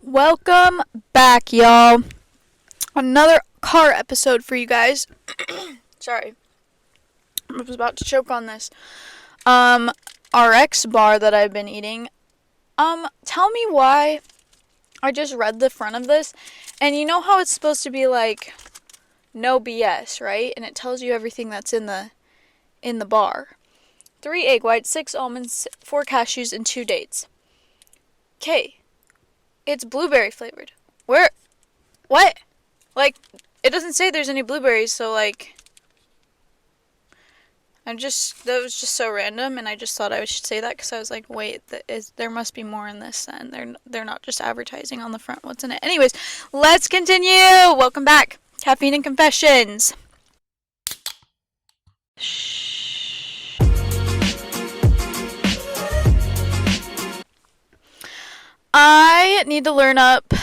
Welcome back, y'all. Another car episode for you guys. Sorry. I was about to choke on this. RX bar that I've been eating. Tell me why. I just read the front of this, and you know how it's supposed to be like no BS, right? And it tells you everything that's in the bar. 3 egg whites, 6 almonds, 4 cashews, and 2 dates. Okay. It's blueberry flavored. Where? What? Like, it doesn't say there's any blueberries, so like, that was just so random, and I just thought I should say that because I was like, wait, there must be more in this then. They're not just advertising on the front what's in it. Anyways, let's continue. Welcome back. Caffeine and Confessions. I need to learn up.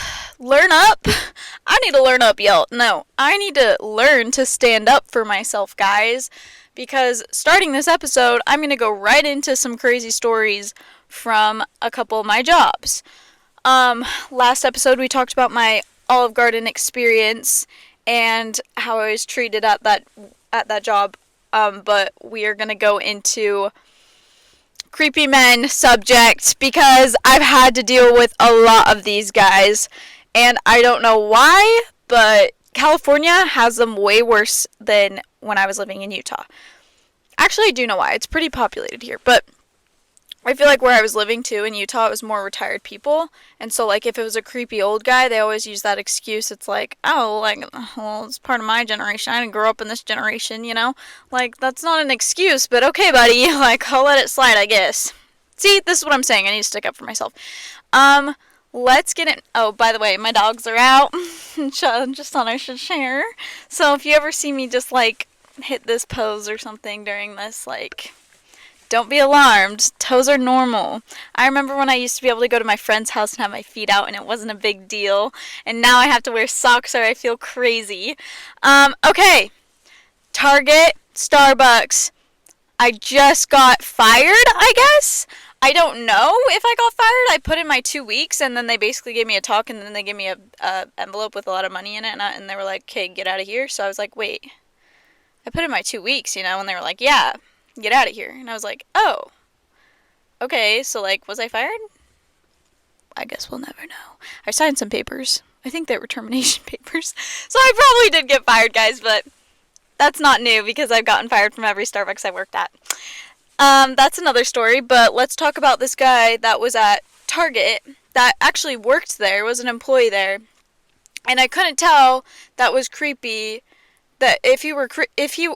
I need to learn up, y'all. No, I need to learn to stand up for myself, guys. Because starting this episode, I'm going to go right into some crazy stories from a couple of my jobs. Last episode we talked about my Olive Garden experience and how I was treated at that job. But we are going to go into creepy men subject because I've had to deal with a lot of these guys, and I don't know why, but California has them way worse than when I was living in Utah. Actually, I do know why. It's pretty populated here, but I feel like where I was living too in Utah, it was more retired people, and so like if it was a creepy old guy, they always use that excuse. It's like, oh, like, well, it's part of my generation. I didn't grow up in this generation, you know? Like, that's not an excuse, but okay, buddy. Like, I'll let it slide, I guess. See, this is what I'm saying. I need to stick up for myself. Let's get in. Oh, by the way, my dogs are out. Just thought I should share. So if you ever see me just like hit this pose or something during this, like, don't be alarmed. Toes are normal. I remember when I used to be able to go to my friend's house and have my feet out and it wasn't a big deal. And now I have to wear socks or I feel crazy. Okay. Target, Starbucks. I just got fired, I guess. I don't know if I got fired. I put in my 2 weeks and then they basically gave me a talk and then they gave me a envelope with a lot of money in it and they were like, okay, get out of here. So I was like, wait. I put in my 2 weeks, and they were like, yeah. Get out of here. And I was like, oh, okay, so like, was I fired? I guess we'll never know. I signed some papers. I think they were termination papers. So I probably did get fired, guys, but that's not new because I've gotten fired from every Starbucks I worked at. That's another story, but let's talk about this guy that was at Target that actually worked there, was an employee there, and I couldn't tell that was creepy. That if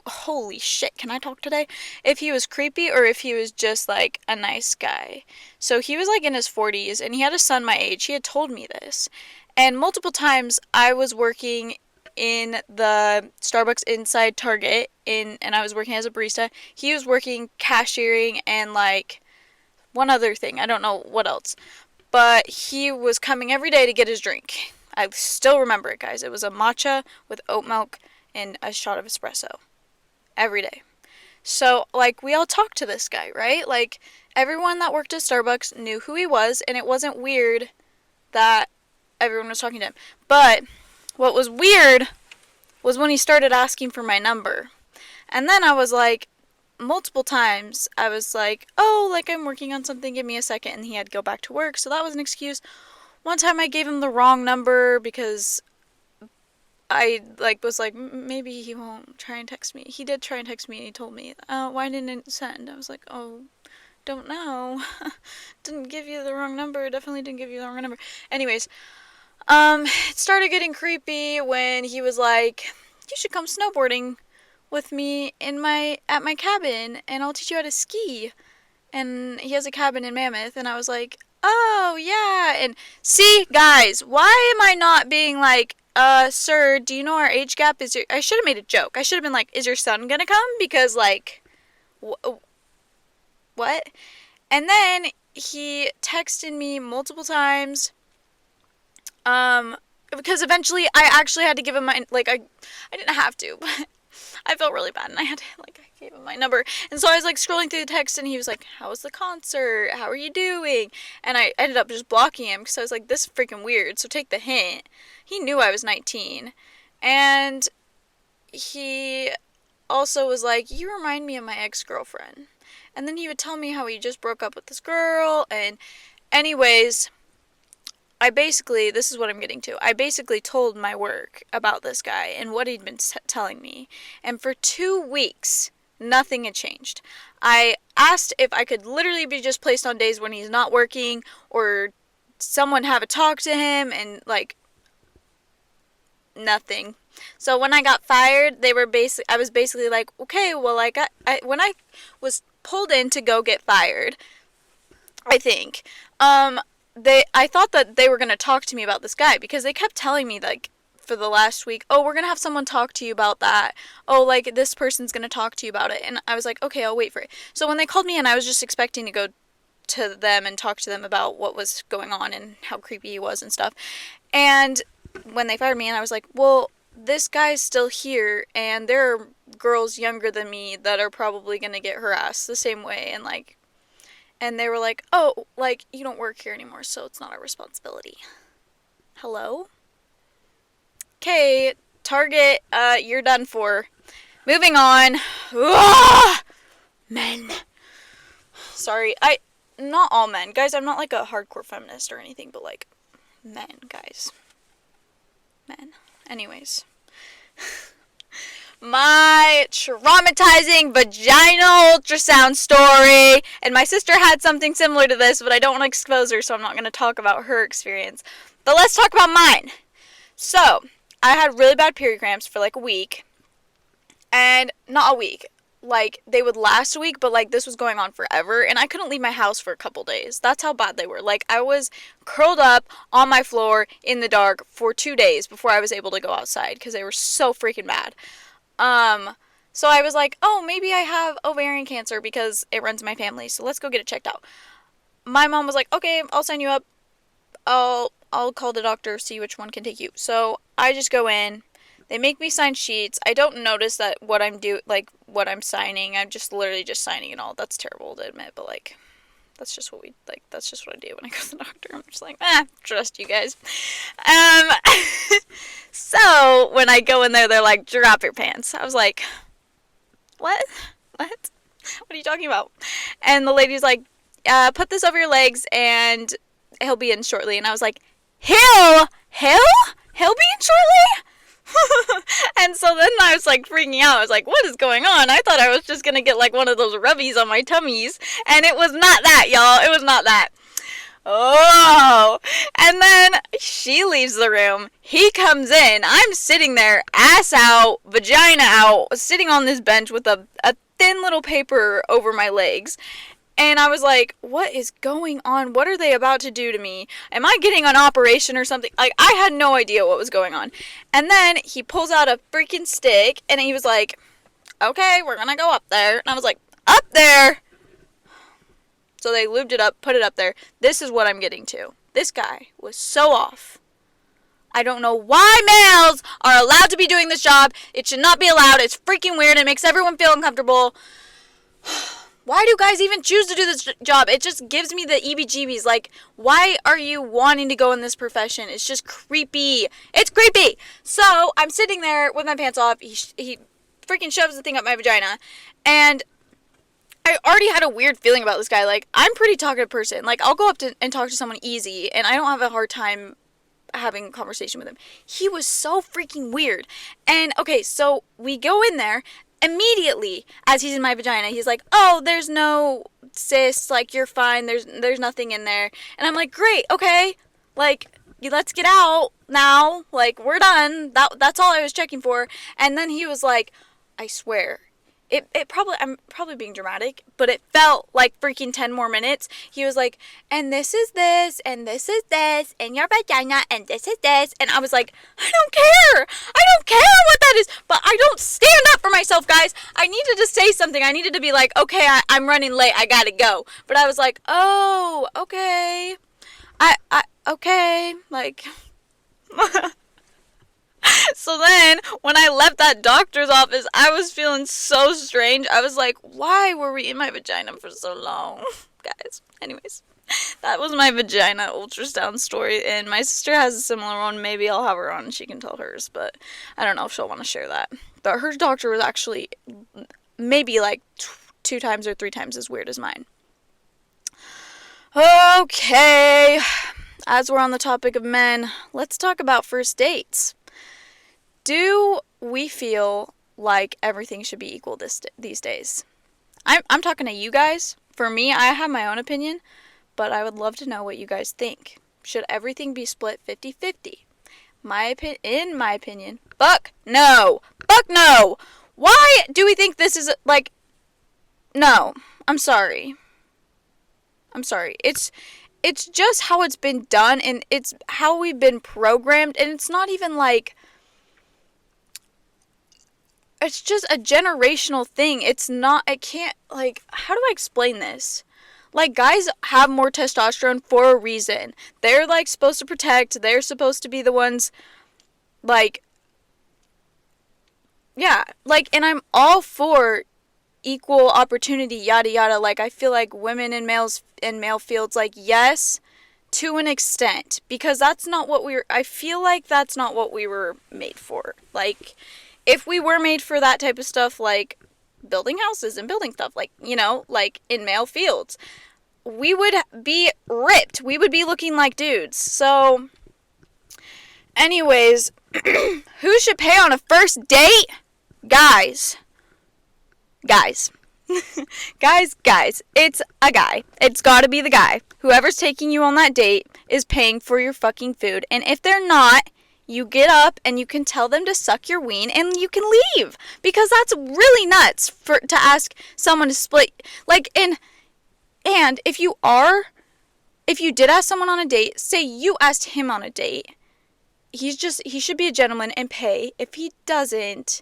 holy shit, can I talk today? If he was creepy or if he was just like a nice guy. So he was like in his 40s and he had a son my age. He had told me this. And multiple times I was working in the Starbucks inside Target and I was working as a barista. He was working cashiering and like one other thing. I don't know what else. But he was coming every day to get his drink. I still remember it, guys. It was a matcha with oat milk and a shot of espresso every day. So, like, we all talked to this guy, right? Like, everyone that worked at Starbucks knew who he was, and it wasn't weird that everyone was talking to him. But what was weird was when he started asking for my number. And then I was like, multiple times, I was like, oh, like, I'm working on something, give me a second, and he had to go back to work, so that was an excuse. One time I gave him the wrong number because I was like, maybe he won't try and text me. He did try and text me and he told me, why didn't it send? I was like, oh, don't know. Didn't give you the wrong number. Definitely didn't give you the wrong number. Anyways, it started getting creepy when he was like, you should come snowboarding with me at my cabin and I'll teach you how to ski. And he has a cabin in Mammoth and I was like, oh yeah. And see, guys, why am I not being like, sir, do you know our age gap? I should have made a joke. I should have been like, is your son gonna come? Because, like, what? And then he texted me multiple times, because eventually I actually had to give him my, like, I didn't have to, but I felt really bad, and I gave him my number. And so I was, scrolling through the text, and he was like, how was the concert? How are you doing? And I ended up just blocking him, because I was like, this is freaking weird, so take the hint. He knew I was 19. And he also was like, you remind me of my ex-girlfriend. And then he would tell me how he just broke up with this girl, and anyways, this is what I'm getting to. I basically told my work about this guy and what he'd been telling me. And for 2 weeks, nothing had changed. I asked if I could literally be just placed on days when he's not working, or someone have a talk to him, and nothing. So when I got fired, I was basically like, okay, well, when I was pulled in to go get fired, I think, I thought that they were going to talk to me about this guy, because they kept telling me, for the last week, oh, we're going to have someone talk to you about that. Oh, this person's going to talk to you about it. And I was like, okay, I'll wait for it. So when they called me in, I was just expecting to go to them and talk to them about what was going on and how creepy he was and stuff. And when they fired me in, I was like, well, this guy's still here, and there are girls younger than me that are probably going to get harassed the same way. And they were like, oh, you don't work here anymore, so it's not our responsibility. Hello? Okay, Target, you're done for. Moving on. Ugh! Men. Sorry, not all men. Guys, I'm not a hardcore feminist or anything, but men, guys. Men. Anyways. My traumatizing vaginal ultrasound story. And my sister had something similar to this, but I don't want to expose her, so I'm not going to talk about her experience. But let's talk about mine. So, I had really bad period cramps for a week. And not a week. They would last a week, but this was going on forever. And I couldn't leave my house for a couple days. That's how bad they were. I was curled up on my floor in the dark for 2 days before I was able to go outside, because they were so freaking bad. So I was like, oh, maybe I have ovarian cancer because it runs in my family, so let's go get it checked out. My mom was like, okay, I'll sign you up. I'll call the doctor, see which one can take you. So I just go in. They make me sign sheets. I don't notice that what I'm signing. I'm just literally just signing and all. That's terrible to admit, but that's just what that's just what I do when I go to the doctor. I'm just trust you guys. So when I go in there, they're like, drop your pants. I was like, what? What are you talking about? And the lady's like, put this over your legs and he'll be in shortly. And I was like, he'll be in shortly? And so then I was freaking out. I was like, what is going on? I thought I was just gonna get one of those rubbies on my tummies, and it was not that, y'all. It was not that. Oh, and then she leaves the room. He comes in. I'm sitting there, ass out, vagina out, sitting on this bench with a thin little paper over my legs. And I was like, what is going on? What are they about to do to me? Am I getting an operation or something? I had no idea what was going on. And then he pulls out a freaking stick, and he was like, okay, we're gonna go up there. And I was like, up there? So they lubed it up, put it up there. This is what I'm getting to. This guy was so off. I don't know why males are allowed to be doing this job. It should not be allowed. It's freaking weird. It makes everyone feel uncomfortable. Why do guys even choose to do this job? It just gives me the EBGBs. Why are you wanting to go in this profession? It's just creepy. It's creepy. So I'm sitting there with my pants off. He freaking shoves the thing up my vagina. And I already had a weird feeling about this guy. I'm a pretty talkative person. I'll go up and talk to someone easy, and I don't have a hard time having a conversation with him. He was so freaking weird. And, okay, so we go in there. Immediately, as he's in my vagina, he's like, oh, there's no cysts, you're fine, there's nothing in there. And I'm like, great, okay, let's get out now, we're done, that's all I was checking for. And then he was like, I swear, I'm probably being dramatic, but it felt like freaking 10 more minutes. He was like, and this is this, and this is this, and your vagina, and this is this. And I was like, I don't care what that is. But I don't stand up for myself, guys. I needed to say something. I needed to be like, okay, I'm running late, I gotta go. But I was like, oh, okay. Okay, So then, when I left that doctor's office, I was feeling so strange. I was like, why were we in my vagina for so long? Guys, anyways, that was my vagina ultrasound story, and my sister has a similar one. Maybe I'll have her on and she can tell hers, but I don't know if she'll want to share that. But her doctor was actually maybe like 2 times or 3 times as weird as mine. Okay, as we're on the topic of men, let's talk about first dates. Do we feel like everything should be equal these days? I'm talking to you guys. For me, I have my own opinion, but I would love to know what you guys think. Should everything be split 50-50? In my opinion, fuck no. Fuck no. Why do we think this is like... No. I'm sorry. It's just how it's been done, and it's how we've been programmed, and it's not even like... It's just a generational thing. It's not, I can't, like, how do I explain this? Like, guys have more testosterone for a reason. They're, like, supposed to protect. They're supposed to be the ones, like, yeah. Like, and I'm all for equal opportunity, yada, yada. Like, I feel like women and males in male fields, like, yes, to an extent. Because that's not what I feel like that's not what we were made for. Like... If we were made for that type of stuff, like building houses and building stuff, like, you know, like in male fields, we would be ripped. We would be looking like dudes. So, anyways, who should pay on a first date? Guys. Guys. Guys. It's a guy. It's gotta be the guy. Whoever's taking you on that date is paying for your fucking food. And if they're not... You get up and you can tell them to suck your ween and you can leave. Because that's really nuts to ask someone to split. Like, and if you did ask someone on a date, say you asked him on a date, he should be a gentleman and pay. If he doesn't,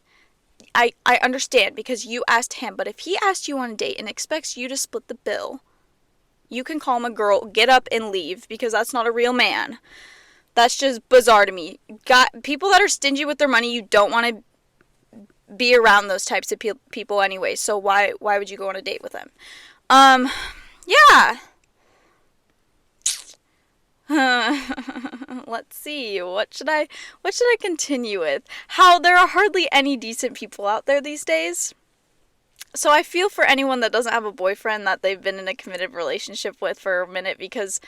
I understand because you asked him. But if he asked you on a date and expects you to split the bill, you can call him a girl, get up and leave because that's not a real man. That's just bizarre to me. People that are stingy with their money, you don't want to be around those types of people anyway. So why would you go on a date with them? Yeah. Let's see. What should I continue with? How there are hardly any decent people out there these days. So I feel for anyone that doesn't have a boyfriend that they've been in a committed relationship with for a minute because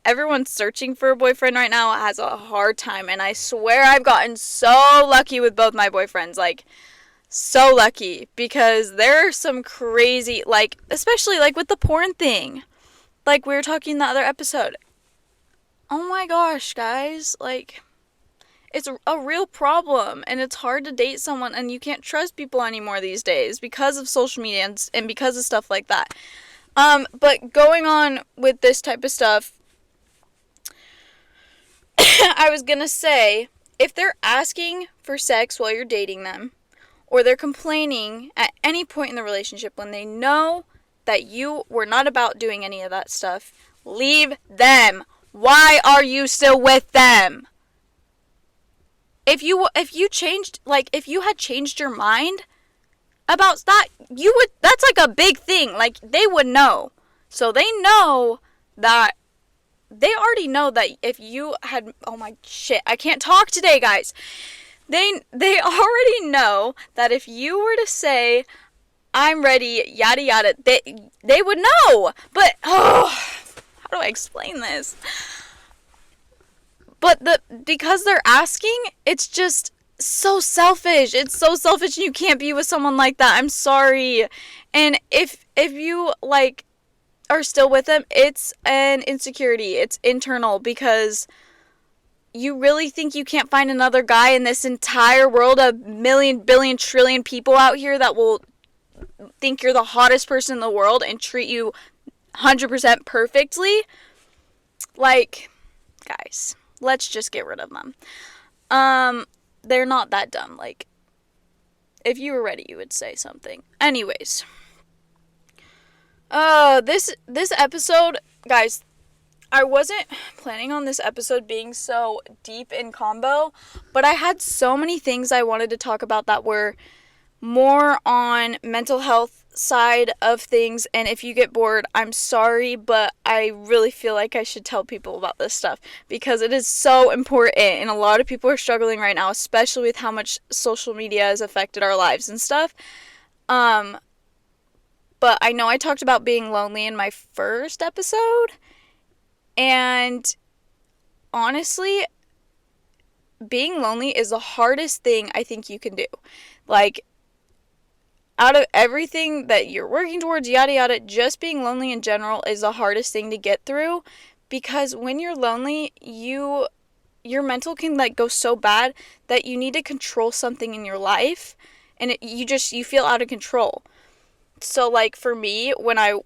everyone searching for a boyfriend right now has a hard time. And I swear I've gotten so lucky with both my boyfriends. Like, so lucky. Because there are some crazy, like, especially, like, with the porn thing. Like, we were talking in the other episode. Oh my gosh, guys. Like, it's a real problem. And it's hard to date someone. And you can't trust people anymore these days. Because of social media and because of stuff like that. But going on with this type of stuff, I was gonna say, if they're asking for sex while you're dating them, or they're complaining at any point in the relationship when they know that you were not about doing any of that stuff, leave them. Why are you still with them? If you changed, like, if you had changed your mind about that, that's like a big thing. Like, they would know. So they know that. They already know that if you had... Oh my shit. I can't talk today, guys. They already know that if you were to say, I'm ready, yada yada, they would know. But, how do I explain this? But because they're asking, it's just so selfish. It's so selfish and you can't be with someone like that. I'm sorry. And if you, like... are still with them, it's an insecurity. It's internal because you really think you can't find another guy in this entire world of million, billion, trillion people out here that will think you're the hottest person in the world and treat you 100% perfectly? Like, guys, let's just get rid of them. They're not that dumb. Like, if you were ready, you would say something. Anyways. This episode, guys, I wasn't planning on this episode being so deep in combo, but I had so many things I wanted to talk about that were more on mental health side of things, and if you get bored, I'm sorry, but I really feel like I should tell people about this stuff because it is so important, and a lot of people are struggling right now, especially with how much social media has affected our lives and stuff. Um, but I know I talked about being lonely in my first episode, and honestly, being lonely is the hardest thing I think you can do. Like, out of everything that you're working towards, yada yada, just being lonely in general is the hardest thing to get through, because when you're lonely, your mental can like go so bad that you need to control something in your life, and you feel out of control. So like for me, when I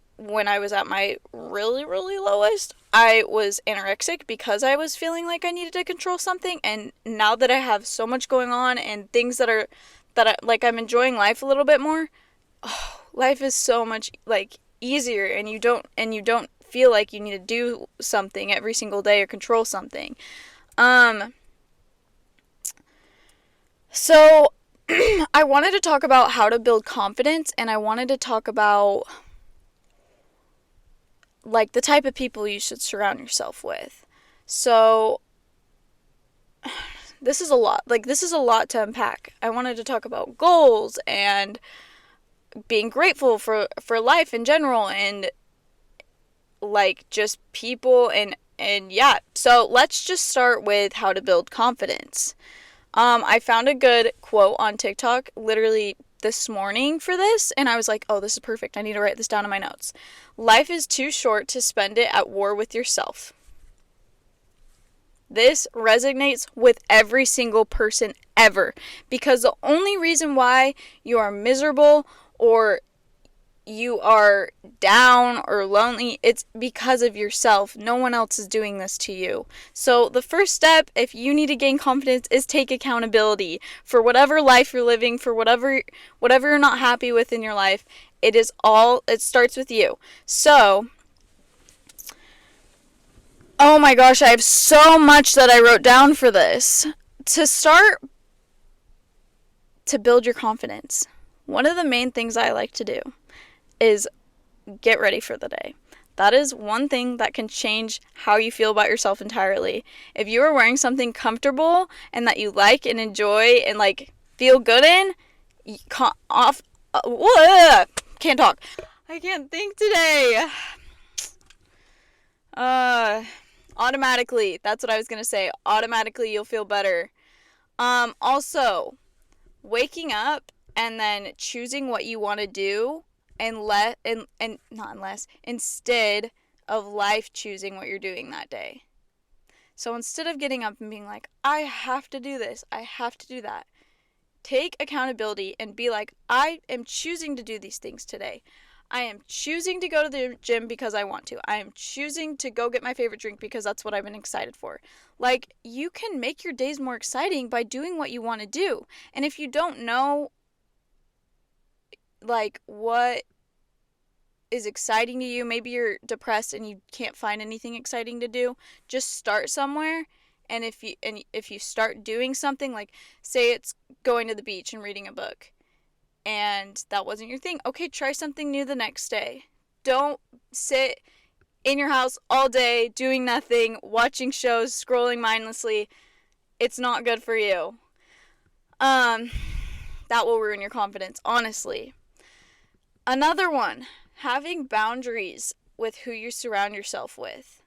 was at my really really lowest, I was anorexic because I was feeling like I needed to control something, and now that I have so much going on and things like I'm enjoying life a little bit more, oh, life is so much like easier, and you don't feel like you need to do something every single day or control something. Um so I wanted to talk about how to build confidence, and I wanted to talk about like the type of people you should surround yourself with. So this is a lot. Like this is a lot to unpack. I wanted to talk about goals and being grateful for life in general, and like just people, and yeah. So let's just start with how to build confidence. I found a good quote on TikTok literally this morning for this, and I was like, oh, this is perfect. I need to write this down in my notes. Life is too short to spend it at war with yourself. This resonates with every single person ever, because the only reason why you are miserable or you are down or lonely, it's because of yourself. No one else is doing this to you. So the first step, if you need to gain confidence, is take accountability for whatever life you're living, for whatever you're not happy with in your life. It starts with you. So, oh my gosh, I have so much that I wrote down for this. To start to build your confidence, one of the main things I like to do is get ready for the day. That is one thing that can change how you feel about yourself entirely. If you are wearing something comfortable and that you like and enjoy and like feel good in, can't talk. I can't think today. Automatically, that's what I was gonna say. Automatically, you'll feel better. Also, waking up and then choosing what you want to do, and not unless instead of life choosing what you're doing that day. So instead of getting up and being like, I have to do this, I have to do that, take accountability and be like, I am choosing to do these things today. I am choosing to go to the gym because I want to. I am choosing to go get my favorite drink because that's what I've been excited for. Like, you can make your days more exciting by doing what you want to do. And if you don't know, like, what is exciting to you, maybe you're depressed and you can't find anything exciting to do, just start somewhere. And if you start doing something, like, say it's going to the beach and reading a book, and that wasn't your thing, okay, try something new the next day. Don't sit in your house all day doing nothing, watching shows, scrolling mindlessly. It's not good for you. That will ruin your confidence, honestly. Another one, having boundaries with who you surround yourself with.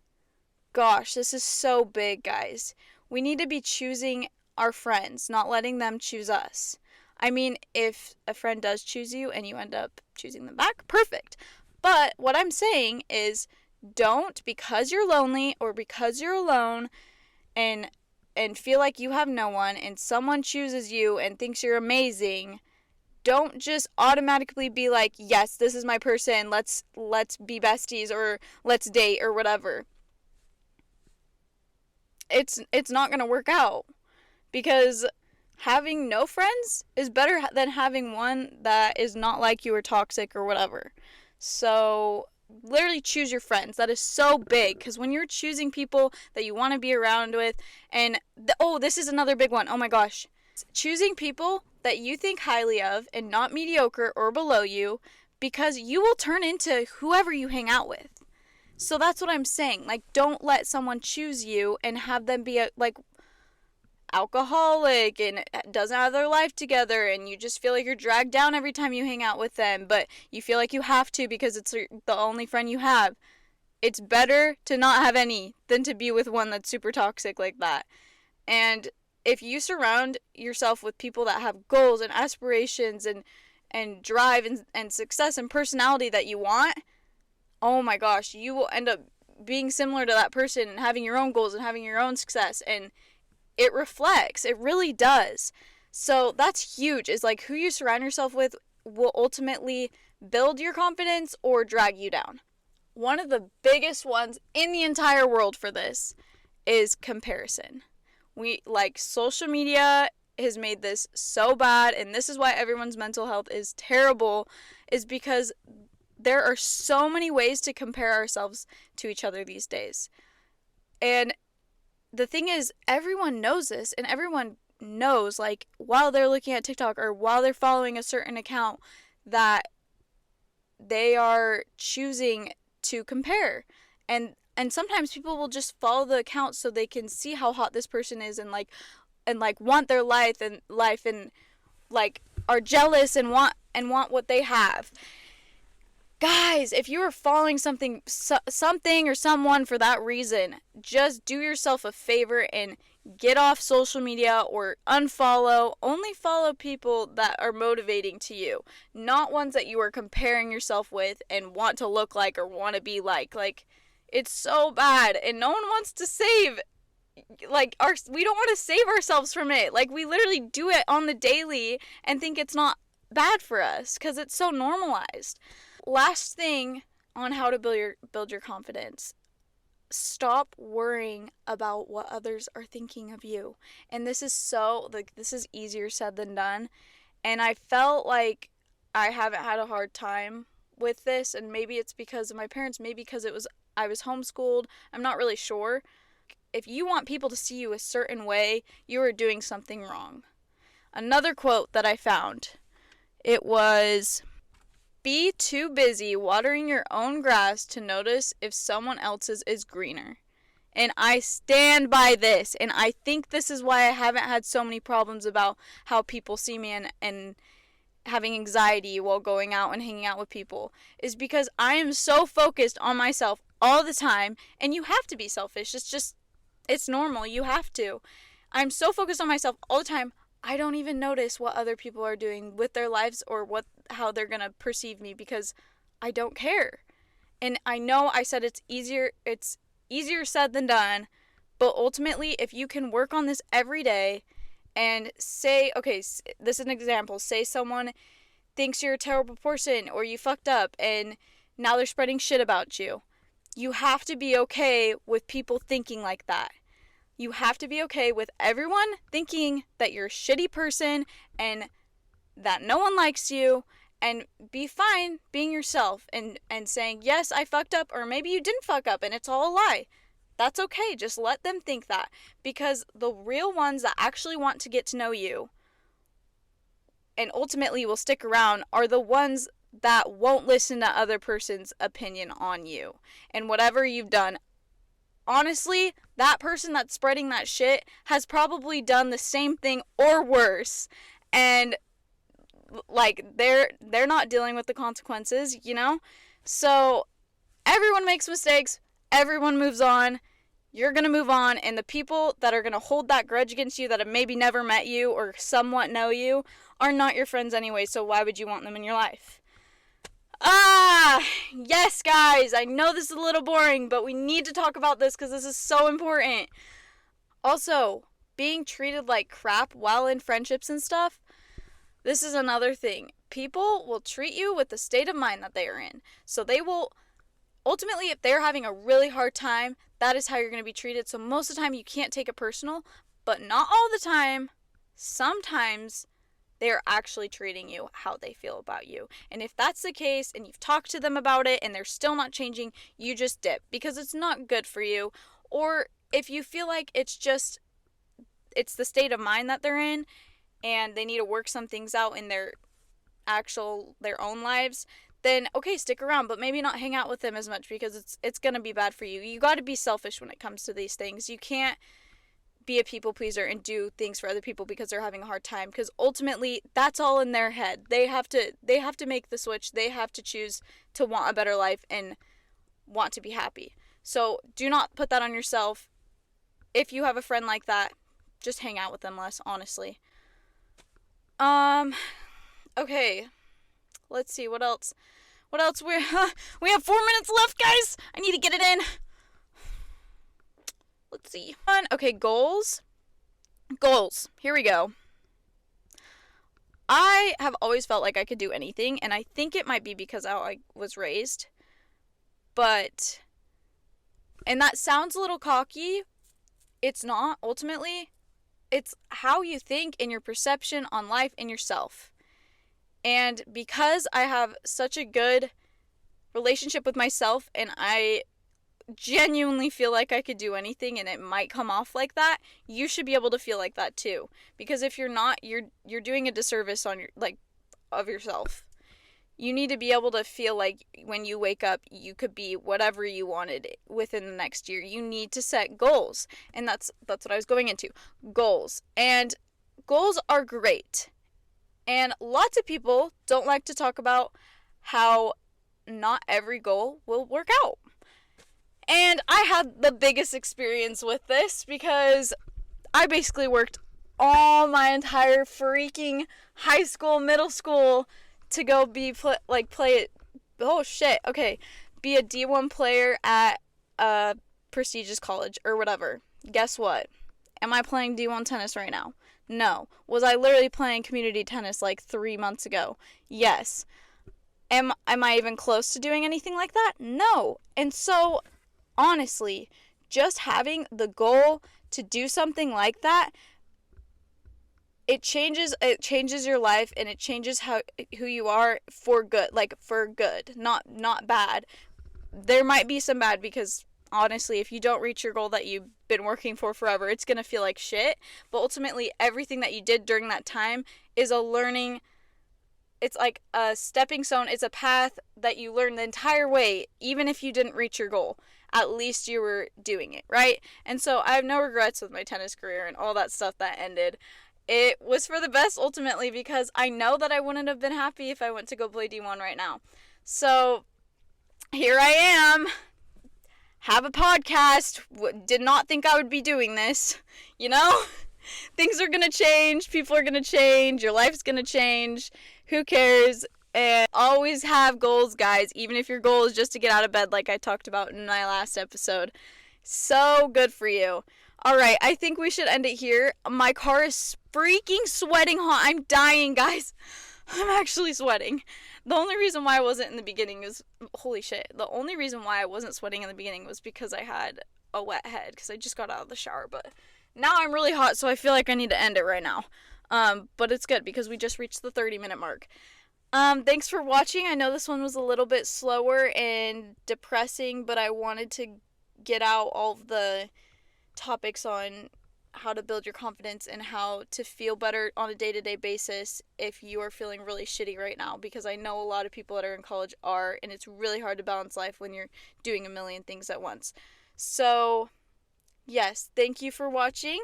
Gosh, this is so big, guys. We need to be choosing our friends, not letting them choose us. I mean, if a friend does choose you and you end up choosing them back, perfect. But what I'm saying is, don't, because you're lonely or because you're alone and feel like you have no one and someone chooses you and thinks you're amazing, don't just automatically be like, yes, this is my person, let's be besties or let's date or whatever. It's not going to work out, because having no friends is better than having one that is not like you or toxic or whatever. So literally choose your friends. That is so big, because when you're choosing people that you want to be around with, and this is another big one. Oh my gosh. Choosing people that you think highly of and not mediocre or below you, because you will turn into whoever you hang out with. So that's what I'm saying. Like, don't let someone choose you and have them be alcoholic and doesn't have their life together, and you just feel like you're dragged down every time you hang out with them, but you feel like you have to because it's the only friend you have. It's better to not have any than to be with one that's super toxic like that. And if you surround yourself with people that have goals and aspirations and drive and success and personality that you want, oh my gosh, you will end up being similar to that person and having your own goals and having your own success, and it reflects. It really does. So that's huge. Is like, who you surround yourself with will ultimately build your confidence or drag you down. One of the biggest ones in the entire world for this is comparison. Social media has made this so bad, and this is why everyone's mental health is terrible, is because there are so many ways to compare ourselves to each other these days. And the thing is, everyone knows this, and everyone knows, like, while they're looking at TikTok or while they're following a certain account, that they are choosing to compare. And sometimes people will just follow the account so they can see how hot this person is and want their life and are jealous and want what they have. Guys, if you are following something or someone for that reason, just do yourself a favor and get off social media or unfollow. Only follow people that are motivating to you, not ones that you are comparing yourself with and want to look like or want to be like. Like, it's so bad, and no one wants to save. We don't want to save ourselves from it. Like, we literally do it on the daily and think it's not bad for us because it's so normalized. Last thing on how to build your confidence. Stop worrying about what others are thinking of you. And this is easier said than done. And I felt like I haven't had a hard time with this, and maybe it's because of my parents, maybe because I was homeschooled. I'm not really sure. If you want people to see you a certain way, you are doing something wrong. Another quote that I found, it was, "Be too busy watering your own grass to notice if someone else's is greener." And I stand by this, and I think this is why I haven't had so many problems about how people see me and having anxiety while going out and hanging out with people, is because I am so focused on myself all the time, and you have to be selfish. It's normal. You have to. I'm so focused on myself all the time, I don't even notice what other people are doing with their lives or how they're going to perceive me, because I don't care. And I know I said it's easier said than done, but ultimately, if you can work on this every day and say, okay, this is an example, say someone thinks you're a terrible person or you fucked up and now they're spreading shit about you. You have to be okay with people thinking like that. You have to be okay with everyone thinking that you're a shitty person and that no one likes you, and be fine being yourself and saying, yes, I fucked up, or maybe you didn't fuck up and it's all a lie. That's okay. Just let them think that, because the real ones that actually want to get to know you and ultimately will stick around are the ones that won't listen to other person's opinion on you and whatever you've done. Honestly, that person that's spreading that shit has probably done the same thing or worse, and they're not dealing with the consequences, you know? So everyone makes mistakes, everyone moves on. You're going to move on, and the people that are going to hold that grudge against you that have maybe never met you or somewhat know you are not your friends anyway, so why would you want them in your life? Yes, guys, I know this is a little boring, but we need to talk about this because this is so important. Also, being treated like crap while in friendships and stuff, this is another thing. People will treat you with the state of mind that they are in. So they will, ultimately, if they're having a really hard time, that is how you're going to be treated. So most of the time, you can't take it personal, but not all the time. Sometimes they are actually treating you how they feel about you. And if that's the case and you've talked to them about it and they're still not changing, you just dip because it's not good for you. Or if you feel like it's the state of mind that they're in and they need to work some things out in their own lives, then okay, stick around, but maybe not hang out with them as much because it's going to be bad for you. You got to be selfish when it comes to these things. You can't be a people pleaser and do things for other people because they're having a hard time, because ultimately that's all in their head. They have to make the switch. They have to choose to want a better life and want to be happy. So do not put that on yourself. If you have a friend like that, just hang out with them less, honestly. Okay. Let's see, what else? We have 4 minutes left, guys. I need to get it in. Let's see. Okay, goals. Here we go. I have always felt like I could do anything, and I think it might be because how I was raised. And that sounds a little cocky. It's not, ultimately. It's how you think and your perception on life and yourself. And because I have such a good relationship with myself and I genuinely feel like I could do anything and it might come off like that, you should be able to feel like that too. Because if you're not, you're doing a disservice on of yourself. You need to be able to feel like when you wake up, you could be whatever you wanted within the next year. You need to set goals. And that's what I was going into. Goals. And goals are great. And lots of people don't like to talk about how not every goal will work out. And I had the biggest experience with this because I basically worked all my entire freaking high school, middle school to go be be a D1 player at a prestigious college or whatever. Guess what? Am I playing D1 tennis right now? No. Was I literally playing community tennis like 3 months ago? Yes. Am I even close to doing anything like that? No. And so, honestly, just having the goal to do something like that, it changes your life, and it changes who you are for good, not bad. There might be some bad because honestly, if you don't reach your goal that you've been working for forever, it's going to feel like shit. But ultimately, everything that you did during that time is a learning. It's like a stepping stone. It's a path that you learn the entire way, even if you didn't reach your goal. At least you were doing it, right? And so I have no regrets with my tennis career and all that stuff that ended. It was for the best ultimately because I know that I wouldn't have been happy if I went to go play D1 right now. So here I am. Have a podcast. Did not think I would be doing this. You know? Things are going to change. People are going to change. Your life's going to change. Who cares? And always have goals, guys. Even if your goal is just to get out of bed like I talked about in my last episode. So good for you. Alright, I think we should end it here. My car is freaking sweating hot. I'm dying, guys. I'm actually sweating. The only reason why I wasn't in the beginning is... Holy shit. The only reason why I wasn't sweating in the beginning was because I had a wet head. Because I just got out of the shower. But now I'm really hot, so I feel like I need to end it right now. But it's good because we just reached the 30-minute mark. Thanks for watching. I know this one was a little bit slower and depressing, but I wanted to get out all of the topics on how to build your confidence and how to feel better on a day-to-day basis if you are feeling really shitty right now, because I know a lot of people that are in college are, and it's really hard to balance life when you're doing a million things at once. So, yes, thank you for watching.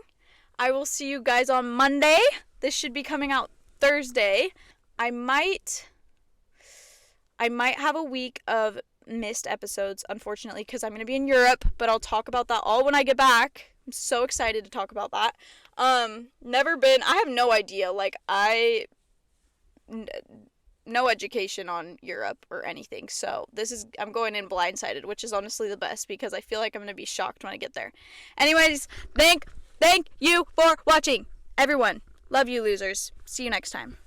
I will see you guys on Monday. This should be coming out Thursday. I might have a week of missed episodes, unfortunately, because I'm going to be in Europe, but I'll talk about that all when I get back. I'm so excited to talk about that. I have no idea, no education on Europe or anything, so I'm going in blindsided, which is honestly the best, because I feel like I'm going to be shocked when I get there. Anyways, thank you for watching, everyone. Love you, losers. See you next time.